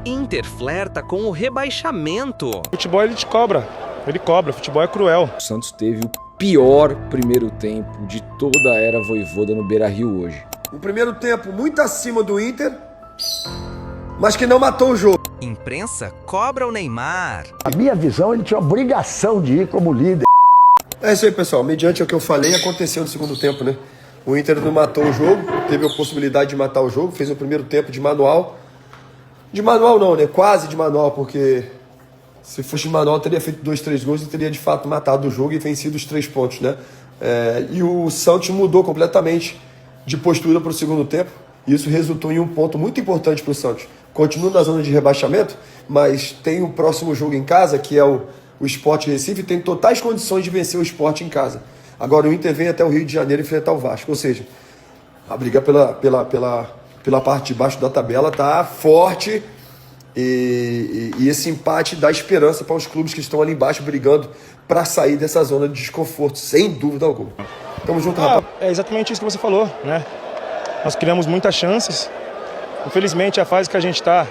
Inter flerta com o rebaixamento. Futebol ele te cobra, futebol é cruel. O Santos teve o pior primeiro tempo de toda a era Vojvoda no Beira-Rio hoje. Um primeiro tempo muito acima do Inter, mas que não matou o jogo. Imprensa cobra o Neymar. A minha visão, ele tinha a obrigação de ir como líder. É isso aí, pessoal. Mediante o que eu falei, aconteceu no segundo tempo, né? O Inter não matou o jogo, teve a possibilidade de matar o jogo, fez o primeiro tempo de manual. De manual não, né? Quase de manual, porque se fosse de manual teria feito 2, 3 gols e teria de fato matado o jogo e vencido os 3 pontos, né? E o Santos mudou completamente de postura para o segundo tempo. E isso resultou em um ponto muito importante para o Santos. Continua na zona de rebaixamento, mas tem o próximo jogo em casa, que é o Sport Recife, e tem totais condições de vencer o Sport em casa. Agora o Inter vem até o Rio de Janeiro enfrentar o Vasco. Ou seja, a briga pela parte de baixo da tabela está forte e esse empate dá esperança para os clubes que estão ali embaixo brigando para sair dessa zona de desconforto, sem dúvida alguma. Tamo junto, rapaz. É exatamente isso que você falou, né? Nós criamos muitas chances. Infelizmente, a fase que a gente está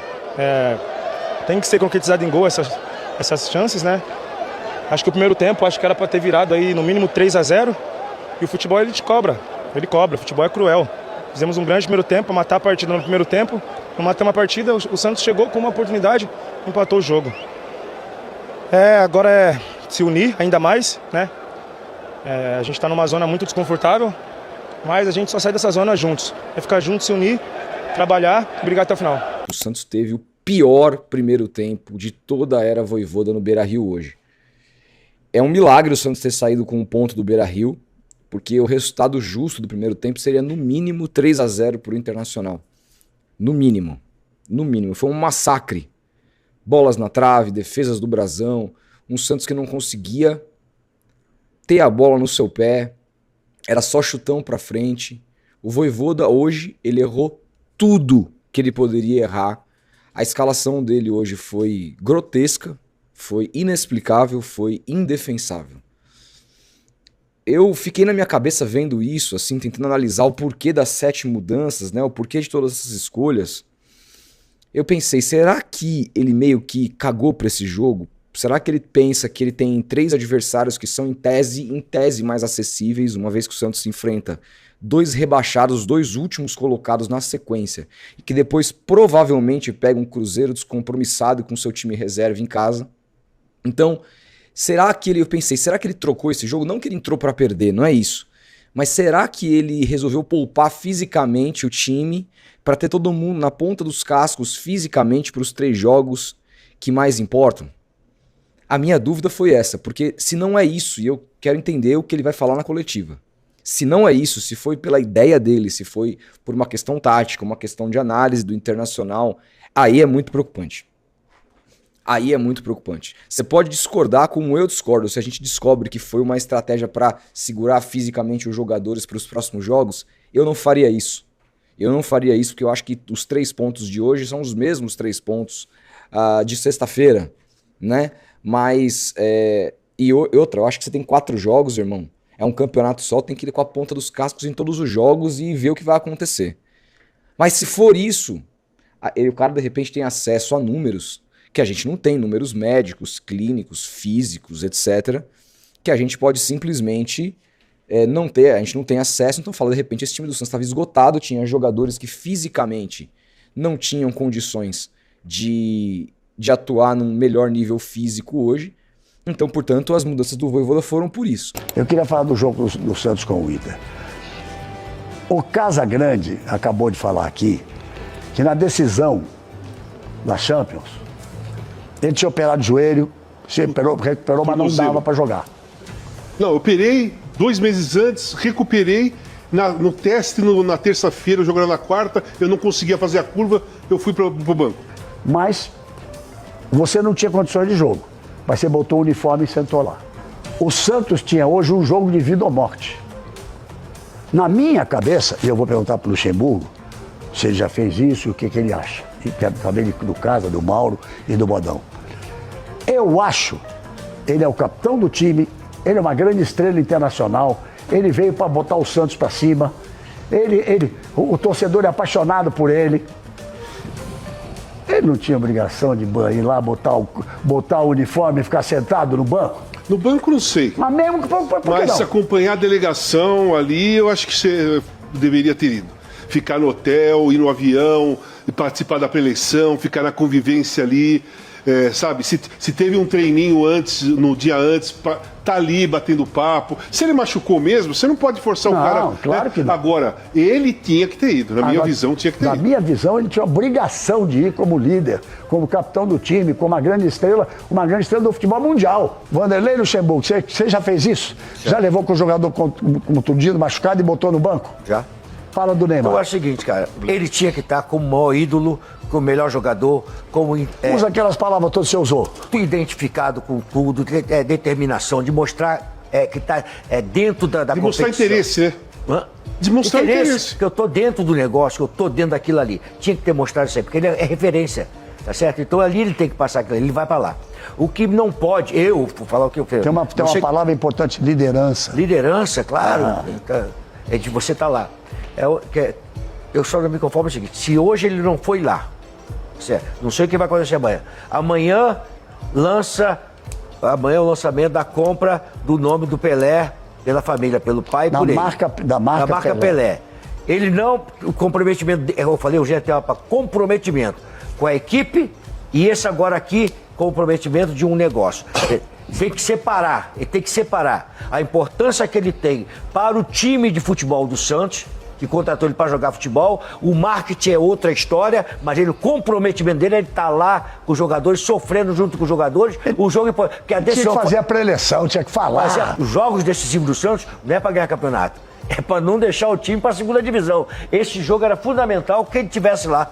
tem que ser concretizada em gol essas chances, né? Acho que o primeiro tempo, acho que era para ter virado aí no mínimo 3-0. E o futebol ele te cobra, o futebol é cruel. Fizemos um grande primeiro tempo, matar a partida no primeiro tempo. Não matamos a partida, o Santos chegou com uma oportunidade, empatou o jogo. Agora é se unir ainda mais, né? A gente está numa zona muito desconfortável, mas a gente só sai dessa zona juntos. É ficar juntos, se unir, trabalhar e brigar até o final. O Santos teve o pior primeiro tempo de toda a era Vojvoda no Beira-Rio hoje. É um milagre o Santos ter saído com um ponto do Beira-Rio, porque o resultado justo do primeiro tempo seria no mínimo 3-0 para o Internacional. No mínimo. No mínimo. Foi um massacre. Bolas na trave, defesas do brasão, um Santos que não conseguia ter a bola no seu pé, era só chutão para frente. O Vojvoda hoje, ele errou tudo que ele poderia errar. A escalação dele hoje foi grotesca, foi inexplicável, foi indefensável. Eu fiquei na minha cabeça vendo isso, assim, tentando analisar o porquê das 7 mudanças, né, o porquê de todas essas escolhas. Eu pensei, será que ele meio que cagou para esse jogo? Será que ele pensa que ele tem 3 adversários que são em tese mais acessíveis, uma vez que o Santos se enfrenta 2 rebaixados, 2 últimos colocados na sequência, e que depois provavelmente pega um Cruzeiro descompromissado com seu time reserva em casa? Então, eu pensei, será que ele trocou esse jogo? Não que ele entrou para perder, não é isso. Mas será que ele resolveu poupar fisicamente o time para ter todo mundo na ponta dos cascos fisicamente para os 3 jogos que mais importam? A minha dúvida foi essa, porque se não é isso, e eu quero entender o que ele vai falar na coletiva, se não é isso, se foi pela ideia dele, se foi por uma questão tática, uma questão de análise do Internacional, aí é muito preocupante. Aí é muito preocupante. Você pode discordar como eu discordo. Se a gente descobre que foi uma estratégia para segurar fisicamente os jogadores para os próximos jogos, eu não faria isso. Eu não faria isso porque eu acho que os 3 pontos de hoje são os mesmos 3 pontos de sexta-feira, né? Mas, outra, eu acho que você tem 4 jogos, irmão. É um campeonato só, tem que ir com a ponta dos cascos em todos os jogos e ver o que vai acontecer. Mas se for isso, o cara de repente tem acesso a números que a gente não tem, números médicos, clínicos, físicos, etc., que a gente pode simplesmente não ter, a gente não tem acesso. Então fala, de repente esse time do Santos estava esgotado, tinha jogadores que fisicamente não tinham condições de atuar num melhor nível físico hoje. Então, portanto, as mudanças do Vojvoda foram por isso. Eu queria falar do jogo do Santos com o Inter. O Casagrande acabou de falar aqui que na decisão da Champions, ele tinha operado o joelho, recuperou, mas não dava para jogar. Não, eu operei 2 meses antes, recuperei. No teste, na terça-feira, eu jogava na quarta, eu não conseguia fazer a curva, eu fui para o banco. Mas você não tinha condições de jogo, mas você botou o uniforme e sentou lá. O Santos tinha hoje um jogo de vida ou morte. Na minha cabeça, e eu vou perguntar para o Luxemburgo se ele já fez isso e o que ele acha. E quero saber do Casa, do Mauro e do Bodão. Eu acho, ele é o capitão do time, ele é uma grande estrela internacional, ele veio para botar o Santos para cima, o torcedor é apaixonado por ele. Ele não tinha obrigação de ir lá, botar o uniforme e ficar sentado no banco? No banco não sei. Mas mesmo que por que Mas não? se acompanhar a delegação ali, eu acho que você deveria ter ido. Ficar no hotel, ir no avião, participar da preleção, ficar na convivência ali. Sabe, se teve um treininho antes, no dia antes, tá ali batendo papo. Se ele machucou mesmo, você não pode forçar o cara. Claro que não. Agora, ele tinha que ter ido, na minha visão, tinha que ter ido. Na minha visão, ele tinha obrigação de ir como líder, como capitão do time, como uma grande estrela do futebol mundial. Vanderlei Luxemburgo, você já fez isso? Já levou com o jogador contundido, machucado e botou no banco? Já. Fala do Neymar. Eu acho o seguinte, cara, ele tinha que estar como o maior ídolo, como o melhor jogador, como Usa aquelas palavras todas que você usou. identificado com tudo, que é determinação, de mostrar que está dentro da De mostrar competição. interesse, né? Hã? De mostrar interesse. Que eu tô dentro do negócio, que eu tô dentro daquilo ali. Tinha que ter mostrado isso aí, porque ele é referência, tá certo? Então ali ele tem que passar aquilo ali, ele vai pra lá. O que não pode, vou falar o que eu fiz. Tem uma palavra importante, liderança. Liderança, claro, é de você estar lá. Eu só não me conformo com o seguinte, se hoje ele não foi lá, certo? Não sei o que vai acontecer amanhã. Amanhã é o lançamento da compra do nome do Pelé pela família, pelo pai e por ele. Da marca Pelé. Ele não, o comprometimento, eu falei, o GT para comprometimento com a equipe e esse agora aqui, comprometimento de um negócio. Tem que separar, ele tem que separar a importância que ele tem para o time de futebol do Santos, que contratou ele para jogar futebol. O marketing é outra história, mas o comprometimento dele é ele estar lá com os jogadores, sofrendo junto com os jogadores. O jogo porque a decisão tinha que fazer a pré-eleição, tinha que falar. Os jogos decisivos do Santos não é para ganhar campeonato, é para não deixar o time para a segunda divisão. Esse jogo era fundamental que ele estivesse lá.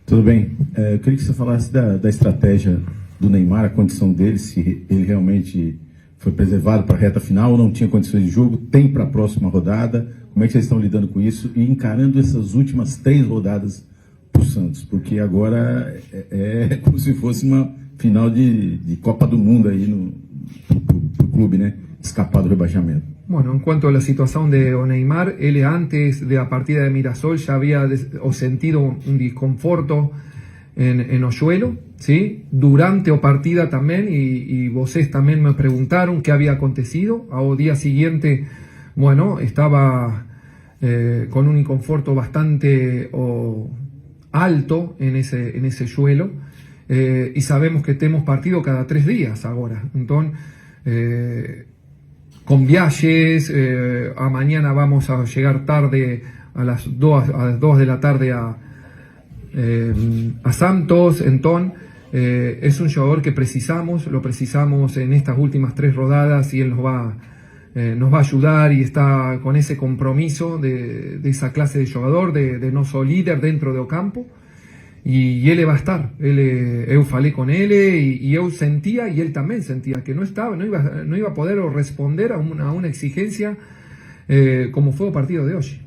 Tudo bem. Eu queria que você falasse da estratégia do Neymar, a condição dele, se ele realmente foi preservado para a reta final ou não tinha condições de jogo, tem para a próxima rodada. Como é que vocês estão lidando com isso e encarando essas últimas 3 rodadas para o Santos? Porque agora é como se fosse uma final de Copa do Mundo aí pro clube, né? Escapar do rebaixamento. Bueno, en cuanto a la situación de Neymar, él antes de la partida de Mirassol ya había sentido un desconforto en Oshuelo, ¿sí? Durante la partida también, y vocês también me preguntaron qué había acontecido. Al día siguiente, bueno, estaba con un inconforto bastante alto en ese suelo, y sabemos que tenemos partido cada 3 días ahora. Entonces, con viajes, a mañana vamos a llegar tarde a las 2 de la tarde a Santos. Entonces es un jugador que lo precisamos en estas últimas 3 rodadas, y él nos va a ayudar y está con ese compromiso de esa clase de jugador, de no ser líder dentro del campo. Y él va a estar. Eu falei con él y eu sentía, y él también sentía, que no iba a poder responder a una exigencia como fue el partido de hoy.